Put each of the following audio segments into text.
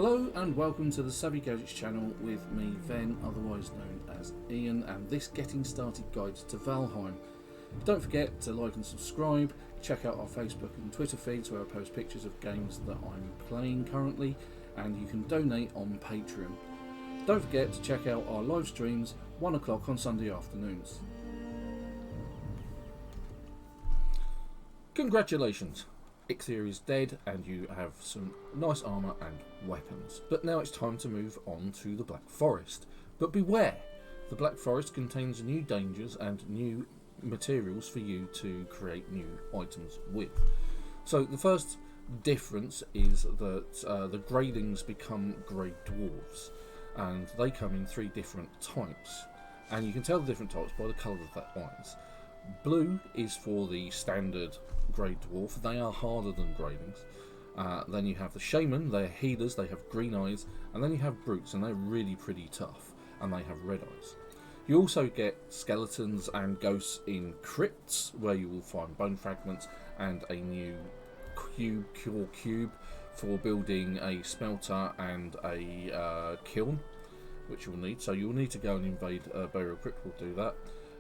Hello and welcome to the Savvy Gadgets channel with me, Ven, otherwise known as Ian, and this Getting Started Guide to Valheim. Don't forget to like and subscribe, check out our Facebook and Twitter feeds where I post pictures of games that I'm playing currently, and you can donate on Patreon. Don't forget to check out our live streams 1 o'clock on Sunday afternoons. Congratulations! Ixia is dead and you have some nice armour and weapons. But now it's time to move on to the Black Forest. But beware! The Black Forest contains new dangers and new materials for you to create new items with. So the first difference is that the Greydings become Greydwarfs, and they come in 3 different types. And you can tell the different types by the colour of their eyes. Blue is for the standard Grey Dwarf. They are harder than Greydings. Then you have the Shaman, they're healers, they have green eyes, and then you have Brutes, and they're really pretty tough, and they have red eyes. You also get skeletons and ghosts in crypts, where you will find bone fragments and a new cube for building a smelter and a kiln, which you will need. So you will need to go and invade Burial Crypt, will do that.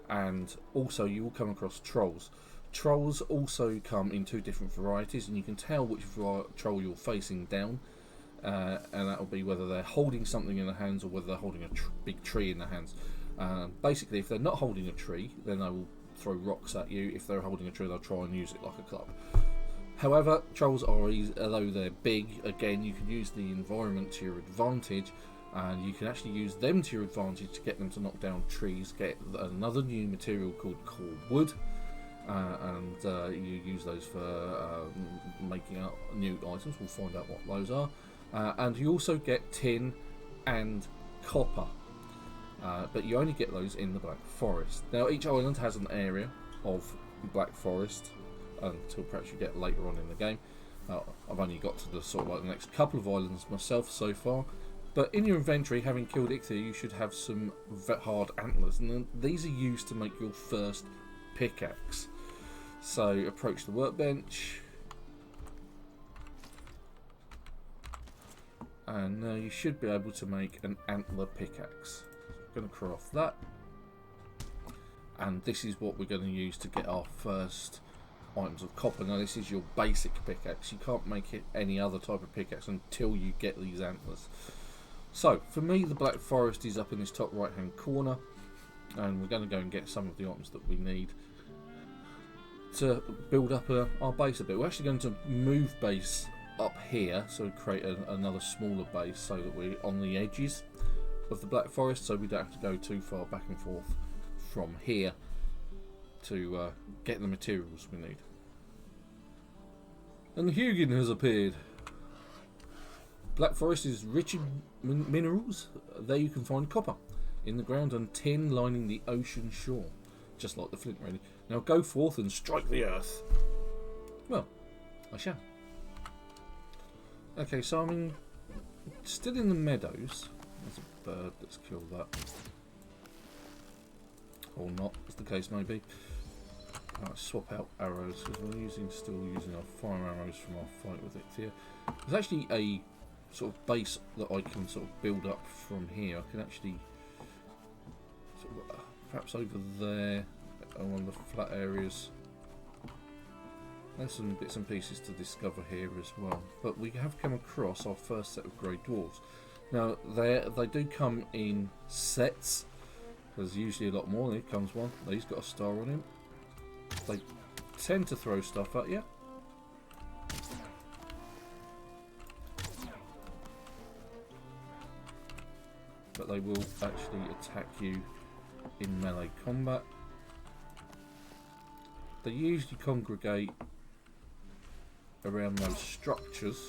And also you will come across trolls. Trolls also come in 2 different varieties, and you can tell which troll you're facing down, and that will be whether they're holding something in their hands or whether they're holding a big tree in their hands. Basically, if they're not holding a tree, then they will throw rocks at you. If they're holding a tree, they'll try and use it like a club. However, trolls are easy, although they're big. Again, you can use the environment to your advantage, and you can actually use them to your advantage to get them to knock down trees. Get another new material called core wood, and you use those for making out new items. We'll find out what those are. And you also get tin and copper, but you only get those in the Black Forest. Now each island has an area of Black Forest until perhaps you get later on in the game. I've only got to the sort of like the next couple of islands myself so far. But in your inventory, having killed Ixia, you should have some hard antlers, and these are used to make your first pickaxe. So approach the workbench, and now you should be able to make an antler pickaxe. I'm going to craft that, and this is what we're going to use to get our first items of copper. Now this is your basic pickaxe. You can't make it any other type of pickaxe until you get these antlers. So, for me, the Black Forest is up in this top right hand corner, and we're going to go and get some of the items that we need to build up our base a bit. We're actually going to move base up here, so we create another smaller base so that we're on the edges of the Black Forest, so we don't have to go too far back and forth from here to get the materials we need. And Hugin has appeared. Black Forest is rich in minerals. There you can find copper in the ground and tin lining the ocean shore, just like the flint really. Now go forth and strike the earth. Well, I shall. Okay, so I'm still in the meadows. There's a bird, let's kill that. Or not, as the case may be. Let's swap out arrows, because we're still using our fire arrows from our fight with Ixia. There's actually a sort of base that I can sort of build up from here. I can actually sort of, perhaps over there on one of the flat areas. There's some bits and pieces to discover here as well. But we have come across our first set of Grey Dwarfs. Now they do come in sets. There's usually a lot more. Here comes one. He's got a star on him. They tend to throw stuff at you. But they will actually attack you in melee combat. They usually congregate around those structures.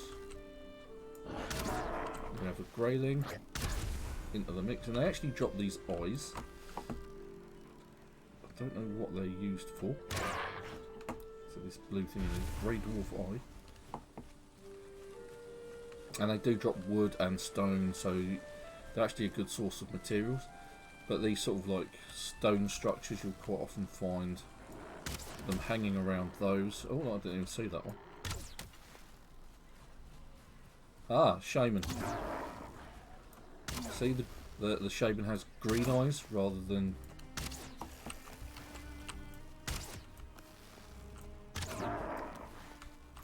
We have a greyling into the mix, and they actually drop these eyes. I don't know what they're used for. So this blue thing is a Grey Dwarf eye. And they do drop wood and stone, so they're actually a good source of materials. But these sort of like stone structures, you'll quite often find them hanging around those. Oh, I didn't even see that one. Ah, shaman. See, the shaman has green eyes rather than...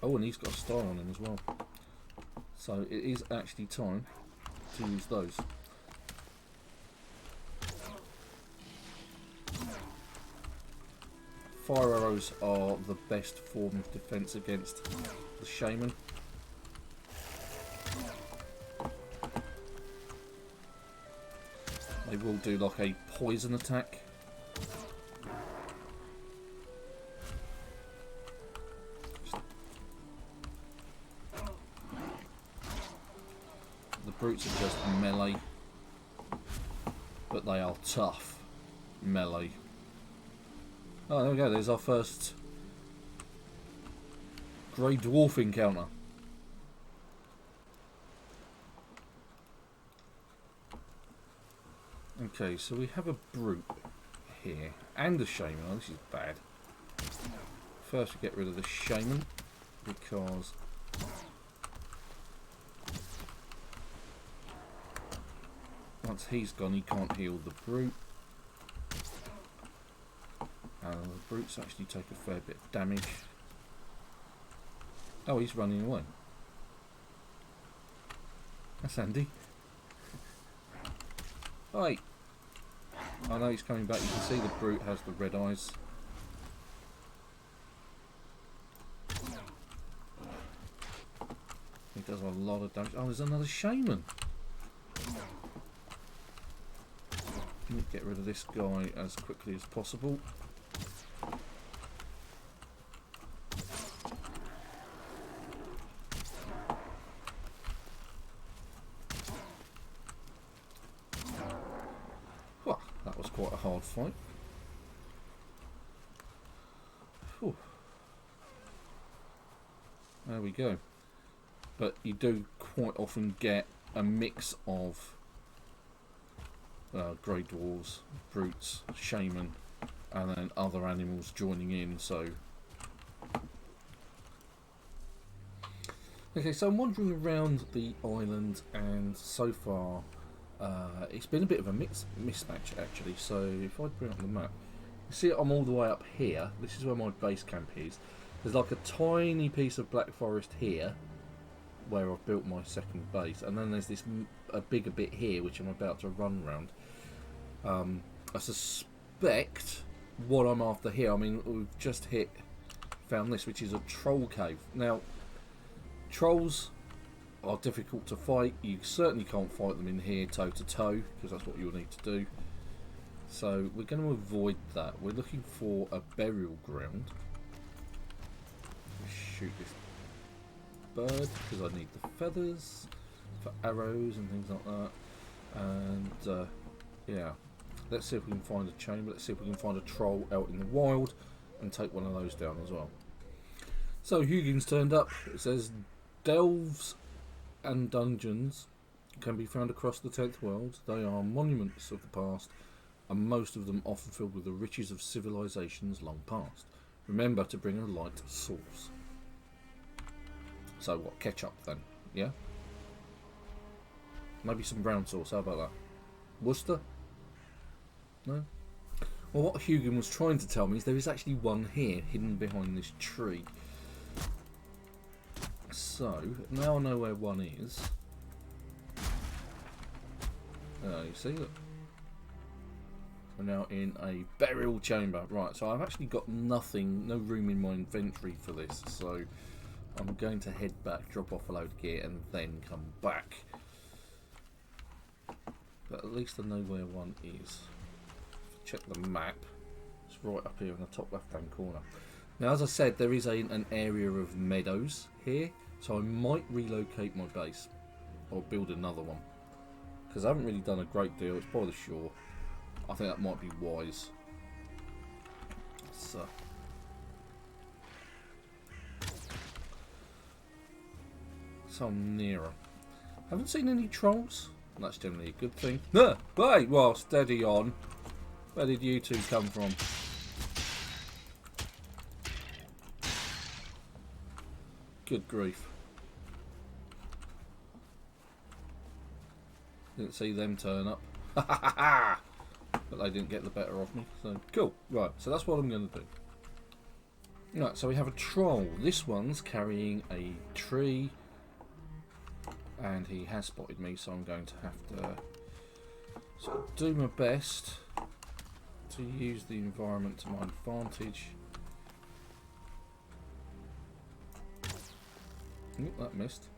Oh, and he's got a star on him as well. So it is actually time to use those. Fire arrows are the best form of defense against the shaman. They will do like a poison attack. The brutes are just melee, but they are tough melee. Oh, there we go. There's our first grey dwarf encounter. Okay, so we have a brute here and a shaman. Oh, this is bad. First, we get rid of the shaman because once he's gone, he can't heal the brute. The brutes actually take a fair bit of damage. Oh, he's running away. That's handy. Right. I know he's coming back. You can see the brute has the red eyes. He does a lot of damage. Oh, there's another shaman. Let me get rid of this guy as quickly as possible. Well, that was quite a hard fight. Whew. There we go. But you do quite often get a mix of Greydwarfs, brutes, shaman, and then other animals joining in. So, okay, so I'm wandering around the island, and so far it's been a bit of a mismatch actually. So if I bring up the map, you see I'm all the way up here. This is where my base camp is. There's like a tiny piece of black forest here where I've built my second base, and then there's this a bigger bit here which I'm about to run around. I suspect what I'm after here, I mean, we've just found this, which is a troll cave. Now, trolls are difficult to fight. You certainly can't fight them in here toe to toe, because that's what you'll need to do. So we're going to avoid that. We're looking for a burial ground. Shoot this bird because I need the feathers for arrows and things like that. And yeah, let's see if we can find a chamber. Let's see if we can find a troll out in the wild and take one of those down as well. So Hugin's turned up. It says delves and dungeons can be found across the 10th world. They are monuments of the past, and most of them often filled with the riches of civilizations long past. Remember to bring a light source. So what, ketchup then? Yeah? Maybe some brown sauce, how about that? Worcester? No? Well, what Hugin was trying to tell me is there is actually one here, hidden behind this tree. So, now I know where one is. You see, look. We're now in a burial chamber. Right, so I've actually got nothing, no room in my inventory for this, so I'm going to head back, drop off a load of gear, and then come back. But at least I know where one is. Check the map. It's right up here in the top left-hand corner. Now, as I said, there is an area of meadows here, so I might relocate my base or build another one, because I haven't really done a great deal. It's by the shore. I think that might be wise. So, I'm nearer. Haven't seen any trolls. That's generally a good thing. No, wait, well, steady on. Where did you two come from? Good grief. Didn't see them turn up. But they didn't get the better of me. So cool. Right, so that's what I'm going to do. Right, so we have a troll. This one's carrying a tree. And he has spotted me, so I'm going to have to sort of do my best to use the environment to my advantage. Oop, that missed.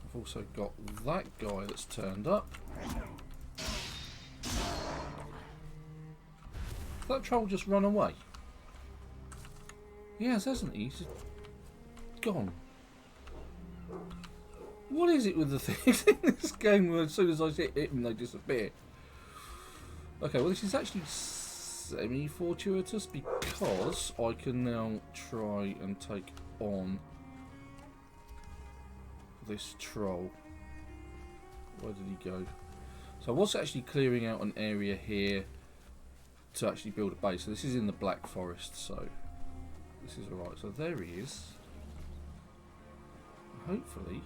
I've also got that guy that's turned up. That troll just run away? He has, hasn't he? He's just gone. What is it with the things in this game where as soon as I hit them they disappear? Okay, well this is actually semi-fortuitous because I can now try and take on this troll. Where did he go? So I was actually clearing out an area here to actually build a base. So this is in the Black Forest, so this is alright. So there he is. Hopefully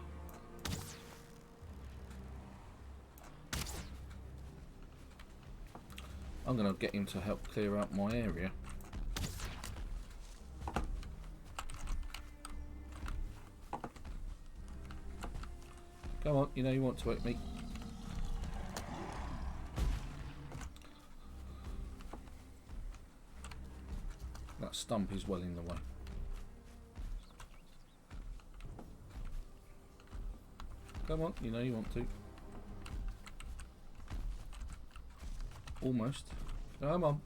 I'm going to get him to help clear out my area. Come on, you know you want to hit me. That stump is well in the way. Come on, you know you want to. Almost. Come on.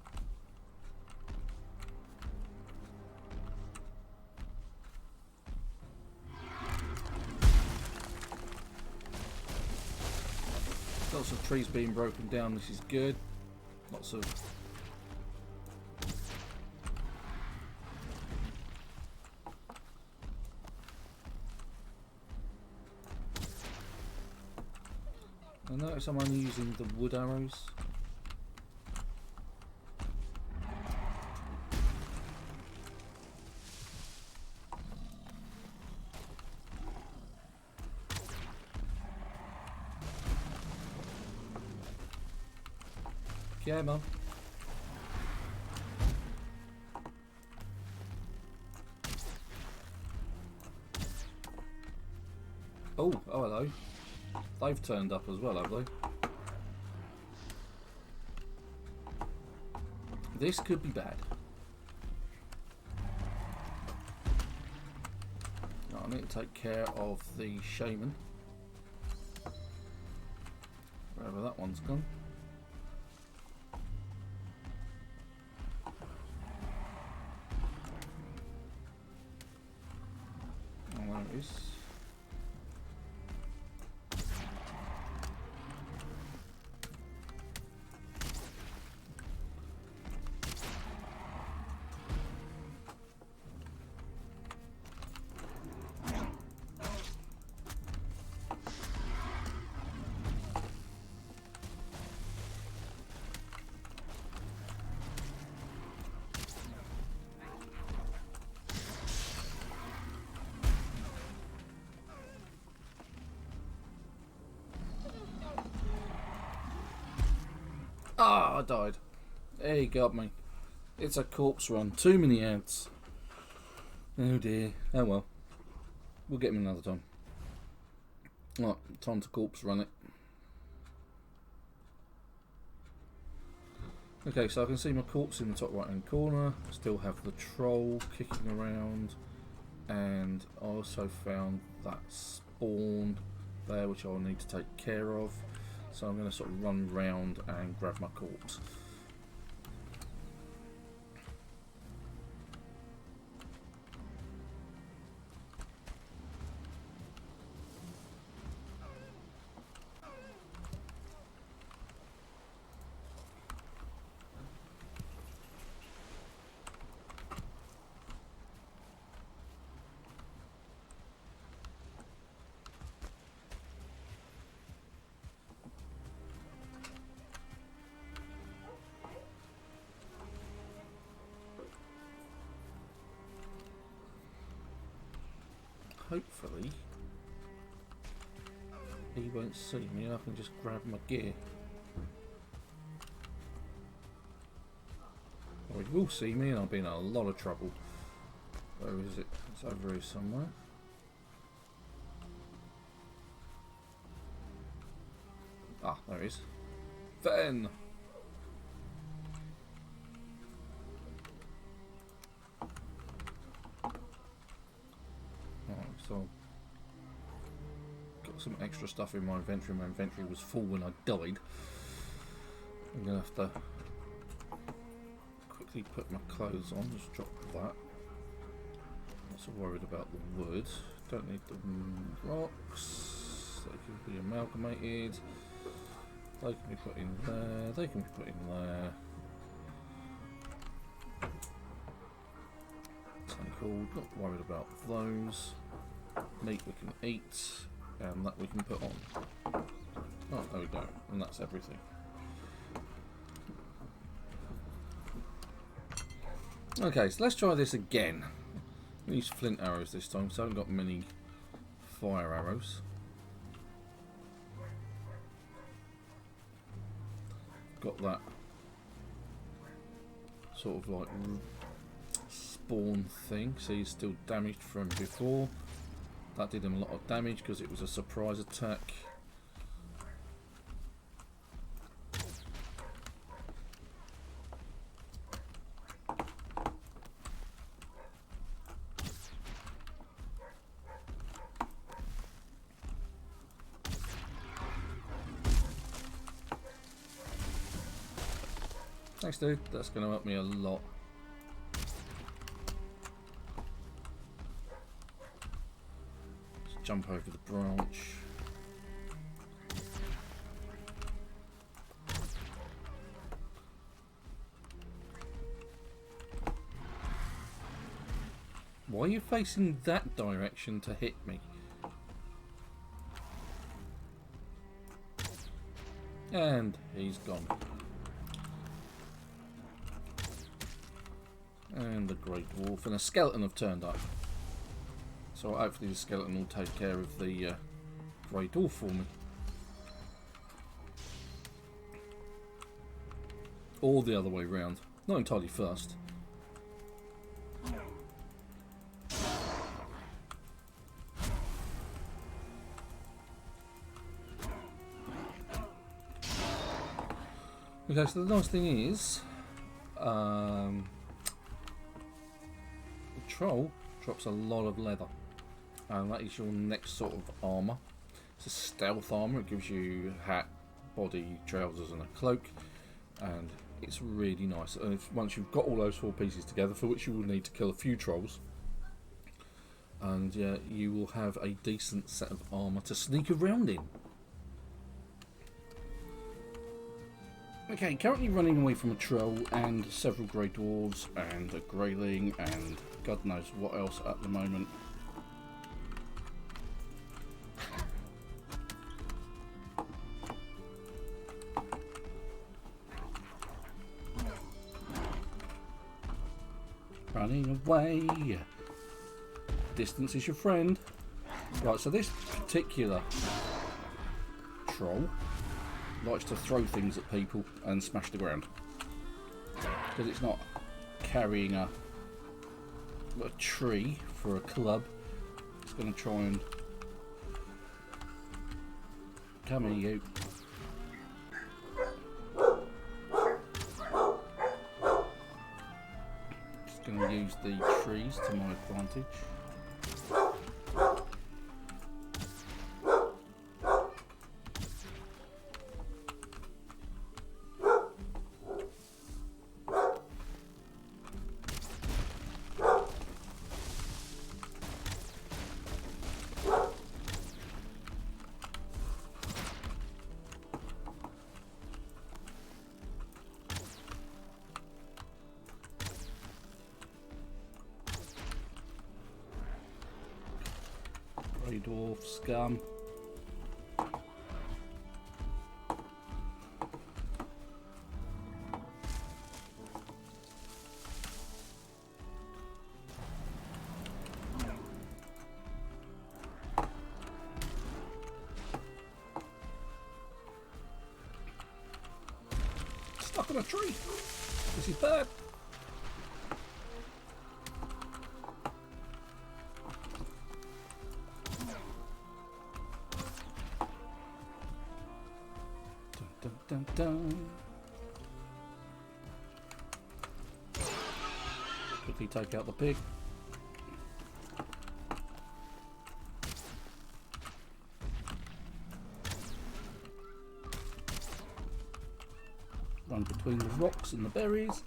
Lots of trees being broken down, this is good. Lots of I notice I'm only using the wood arrows. Yeah, man. Oh, hello. They've turned up as well, have they? This could be bad. Right, I need to take care of the shaman. Wherever that one's gone. Oh, there it is. Ah, I died. He got me. It's a corpse run. Too many ants. Oh dear. Oh well. We'll get him another time. Right, time to corpse run it. Okay, so I can see my corpse in the top right hand corner. Still have the troll kicking around. And I also found that spawn there, which I'll need to take care of. So I'm going to sort of run round and grab my corpse. hopefully he won't see me and I can just grab my gear. Or he will see me and I'll be in a lot of trouble. Where is it? It's over here somewhere. Ah, there he is. Then! Alright, so got some extra stuff in my inventory. My inventory was full when I died. I'm gonna have to quickly put my clothes on, just drop that. Not so worried about the wood. Don't need the rocks. They can be amalgamated. They can be put in there. They can be put in there. Cool. Not worried about those. Meat we can eat, and that we can put on. Oh, there we go. And that's everything. Okay, so let's try this again. Use flint arrows this time, so I haven't got many fire arrows. Got that sort of like spawn thing. See, he's still damaged from before. That did him a lot of damage because it was a surprise attack. Thanks, dude. That's going to help me a lot. Let's jump over the branch. Why are you facing that direction to hit me? And he's gone. And the Grey Dwarf and a skeleton have turned up. So hopefully the skeleton will take care of the Grey Dwarf for me. Or the other way round. Not entirely first. Okay, so the nice thing is Troll drops a lot of leather, and that is your next sort of armour. It's a stealth armour. It gives you hat, body, trousers and a cloak, and it's really nice. And once you've got all those 4 pieces together, for which you will need to kill a few trolls, and you will have a decent set of armour to sneak around in. Okay, currently running away from a troll and several grey dwarves and a greyling and God knows what else at the moment. Running away. Distance is your friend. Right, so this particular troll likes to throw things at people and smash the ground because it's not carrying a tree for a club. It's going to try and come here, you. Just going to use the trees to my advantage. Dwarf scum. on a tree. This is bad. Dun, dun, dun, dun. Quickly take out the pig. Run between the rocks and the berries.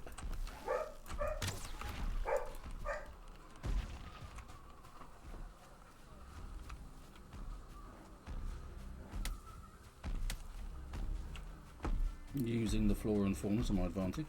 Using the flora and fauna to my advantage.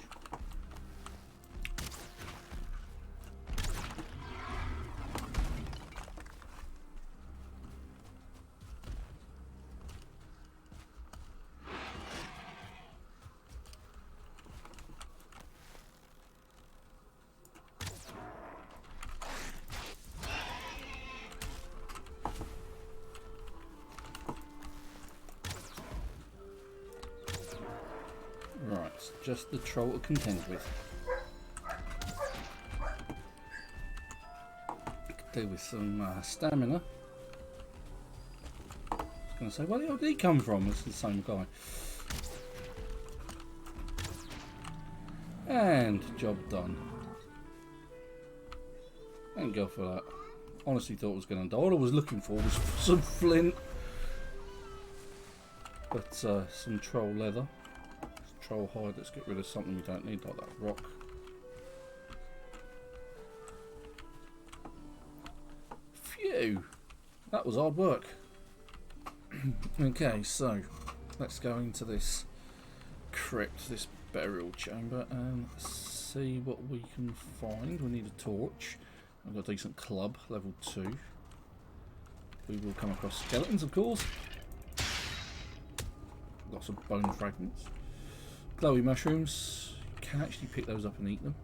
Right, it's just the troll to contend with. Could do with some stamina. I was going to say, where the hell did he come from? It's the same guy. And job done. Thank God for that. Honestly thought I was going to die. All I was looking for was some flint. But some troll leather. Troll hide, let's get rid of something we don't need, like that rock. Phew! That was hard work. Okay, so let's go into this crypt, this burial chamber, and see what we can find. We need a torch. I've got a decent club, level 2. We will come across skeletons, of course. Lots of bone fragments. Glowy mushrooms, you can actually pick those up and eat them.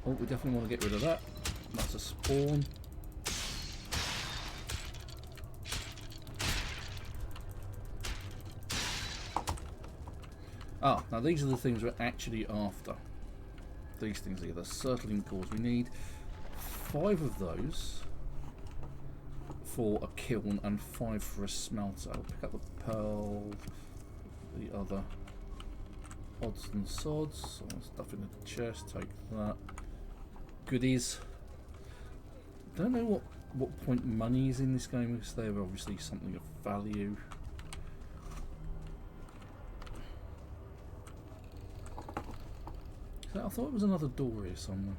Oh, we definitely want to get rid of that. That's a spawn. Ah, now these are the things we're actually after. These things here, the circling cores. We need 5 of those for a kiln and 5 for a smelter. I'll pick up the pearl, the other odds and sods. Stuff in the chest, take that. Goodies. Don't know what point money is in this game, because they're obviously something of value. I thought it was another door here somewhere.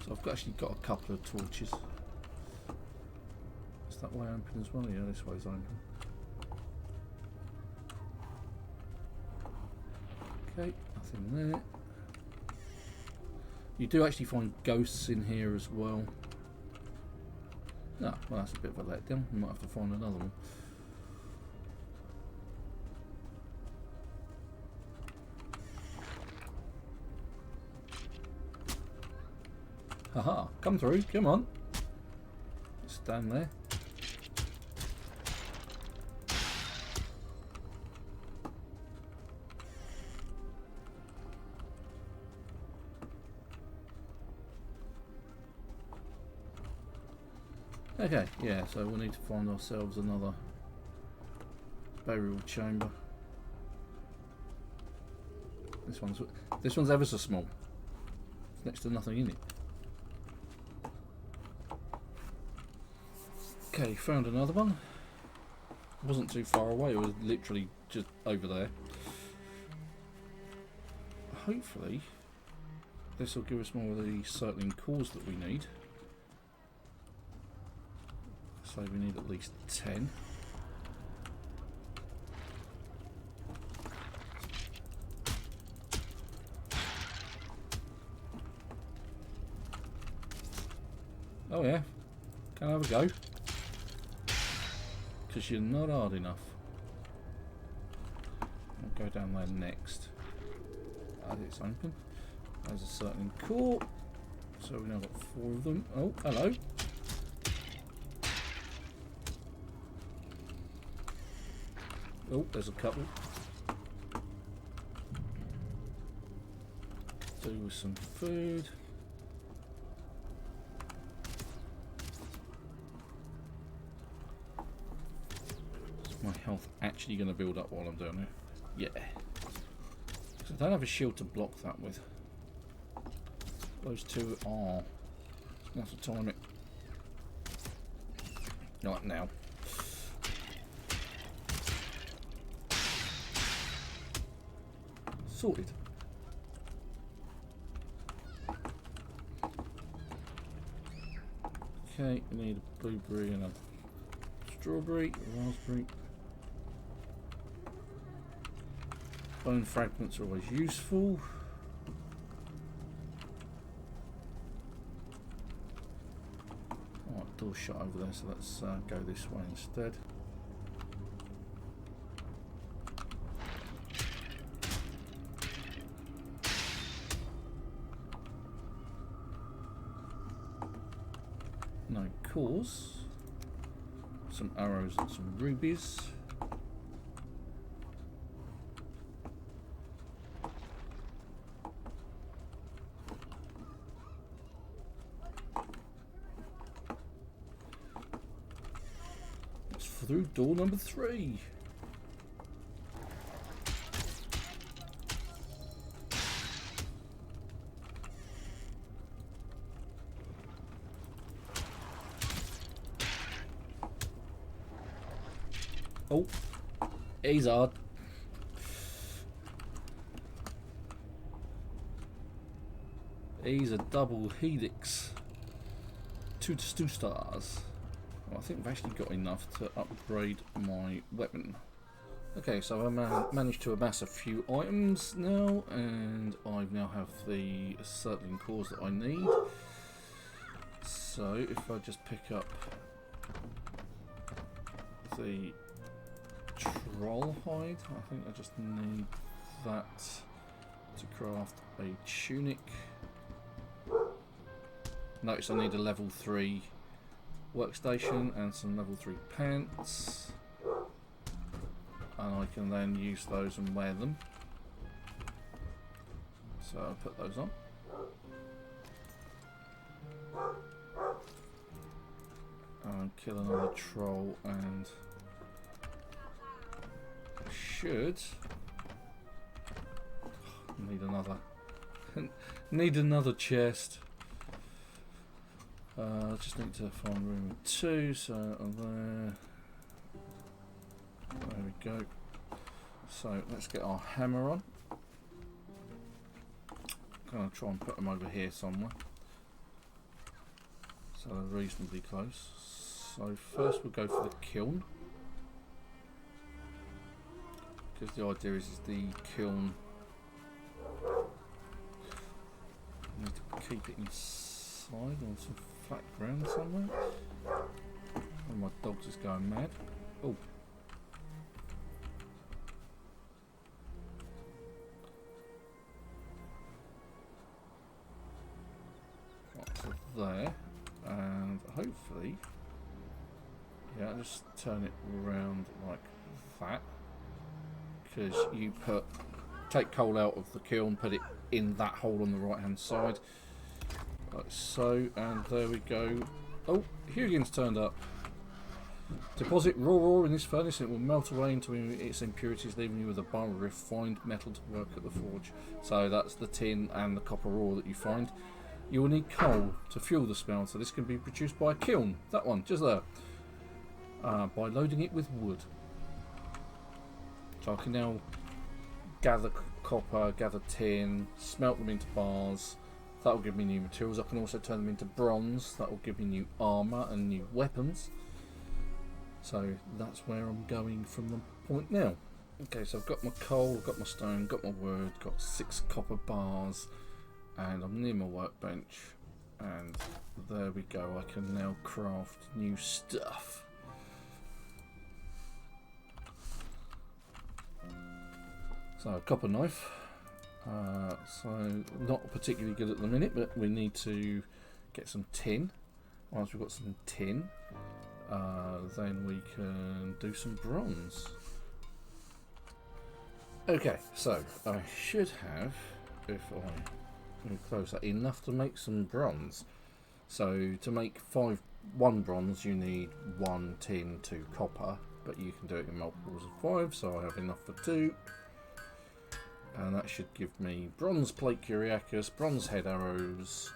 So I've actually got a couple of torches. Is that way open as well? Yeah, this way's open. Okay, nothing there. You do actually find ghosts in here as well. Ah, well, that's a bit of a letdown. We might have to find another one. Haha, come through, come on. Stand there. Okay, yeah, so we'll need to find ourselves another burial chamber. This one's ever so small. There's next to nothing in it. Okay, found another one. Wasn't too far away, it was literally just over there. Hopefully this will give us more of the circling cores that we need. So we need at least 10. Oh yeah, can I have a go? Because you're not hard enough. I'll go down there next. as it's open. There's a certain core. So we've now got 4 of them. Oh, hello. Oh, there's a couple. Do with some food. Is my health actually going to build up while I'm doing it? Yeah. Because I don't have a shield to block that with. Those two are. Not to time it. Like now. Sorted. Okay, we need a blueberry and a strawberry, a raspberry. Bone fragments are always useful. Alright, door's shut over there, so let's go this way instead. No cores. Some arrows and some rubies. It's through door number 3. Oh, he's hard. He's a double helix. 2 stars. Well, I think I've actually got enough to upgrade my weapon. Okay, so I managed to amass a few items now, and I now have the certain cores that I need. So if I just pick up the troll hide, I think I just need that to craft a tunic. Notice I need a level 3 workstation and some level 3 pants, and I can then use those and wear them. So I'll put those on. And kill another troll, and should need another chest. Just need to find room 2, so there we go. So let's get our hammer on. I'm going to try and put them over here somewhere, so they're reasonably close. So first we'll go for the kiln, because the idea is the kiln, I need to keep it inside on some flat ground somewhere. One of my dogs is going mad. Oh. Right, so there, and hopefully, yeah, just turn it around like that, because you take coal out of the kiln, put it in that hole on the right hand side, like so, and there we go. Oh, Hugin's turned up. Deposit raw ore in this furnace and it will melt away into its impurities, leaving you with a bar of refined metal to work at the forge. So that's the tin and the copper ore that you find. You will need coal to fuel the smelter. This can be produced by a kiln, that one, just there, by loading it with wood. So I can now gather copper, gather tin, smelt them into bars. That will give me new materials. I can also turn them into bronze. That will give me new armour and new weapons. So that's where I'm going from the point now. Okay, so I've got my coal, I've got my stone, got my wood, got 6 copper bars, and I'm near my workbench. And there we go, I can now craft new stuff. So a copper knife, So not particularly good at the minute, but we need to get some tin. Once we've got some tin, then we can do some bronze. Okay, so I should have, if I close that, enough to make some bronze. So to make one bronze, you need 1 tin, 2 copper, but you can do it in multiples of 5, so I have enough for 2. And that should give me bronze plate Kyriakis, bronze head arrows,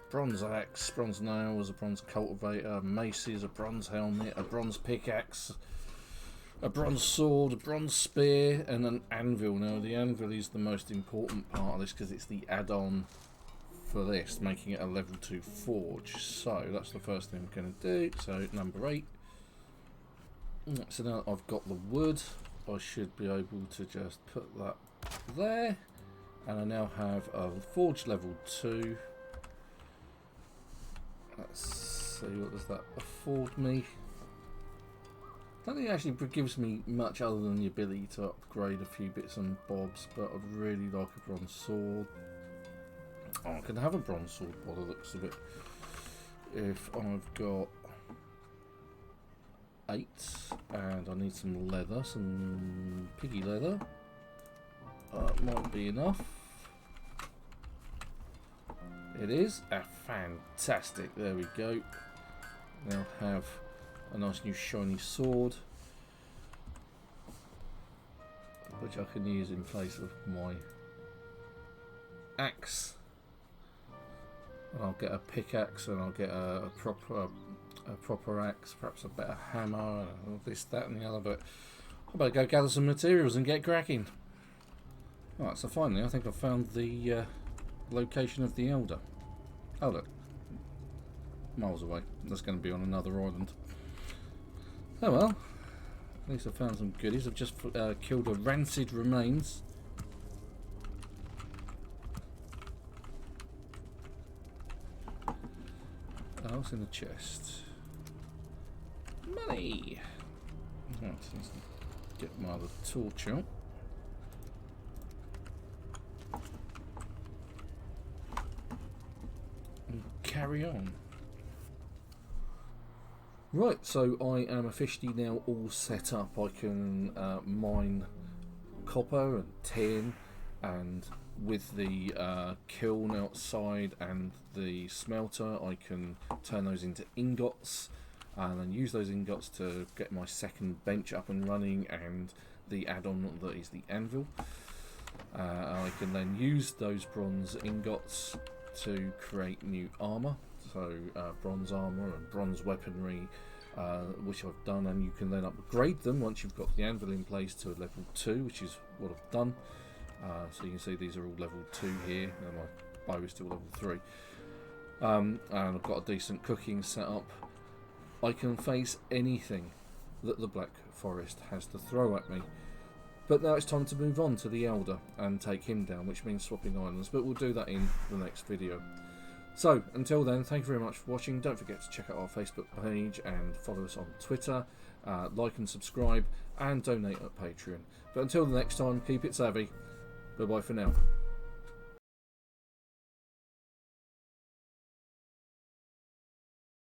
bronze axe, bronze nails, a bronze cultivator, maces, a bronze helmet, a bronze pickaxe, a bronze sword, a bronze spear, and an anvil. Now the anvil is the most important part of this because it's the add-on for this, making it a level 2 forge. So that's the first thing I'm going to do. So number 8. So now that I've got the wood, I should be able to just put that there, and I now have a forge level 2. Let's see, what does that afford me? I don't think it actually gives me much other than the ability to upgrade a few bits and bobs, but I'd really like a bronze sword. Oh, I can have a bronze sword by the looks of it. If I've got 8, and I need some leather, some piggy leather. Might be enough. It is. Fantastic. There we go. Now have a nice new shiny sword, which I can use in place of my axe. And I'll get a pickaxe, and I'll get a proper axe, perhaps a better hammer, and this, that, and the other. But I better go gather some materials and get cracking. Right, so finally I think I've found the location of the Elder. Oh look, miles away. That's going to be on another island. Oh well, at least I've found some goodies. I've just killed a rancid remains. Oh, what's in the chest? Money! Right, so let's get my other torch out. Carry on. Right, so I am officially now all set up. I can mine copper and tin, and with the kiln outside and the smelter, I can turn those into ingots and then use those ingots to get my second bench up and running, and the add-on that is the anvil. I can then use those bronze ingots to create new armour, so bronze armour and bronze weaponry, which I've done, and you can then upgrade them once you've got the anvil in place to a level 2, which is what I've done. So you can see these are all level 2 here, and my bow is still level 3. And I've got a decent cooking setup. I can face anything that the Black Forest has to throw at me. But now it's time to move on to the Elder and take him down, which means swapping islands, but we'll do that in the next video. So, until then, thank you very much for watching. Don't forget to check out our Facebook page and follow us on Twitter, like and subscribe, and donate at Patreon. But until the next time, keep it savvy. Bye-bye for now.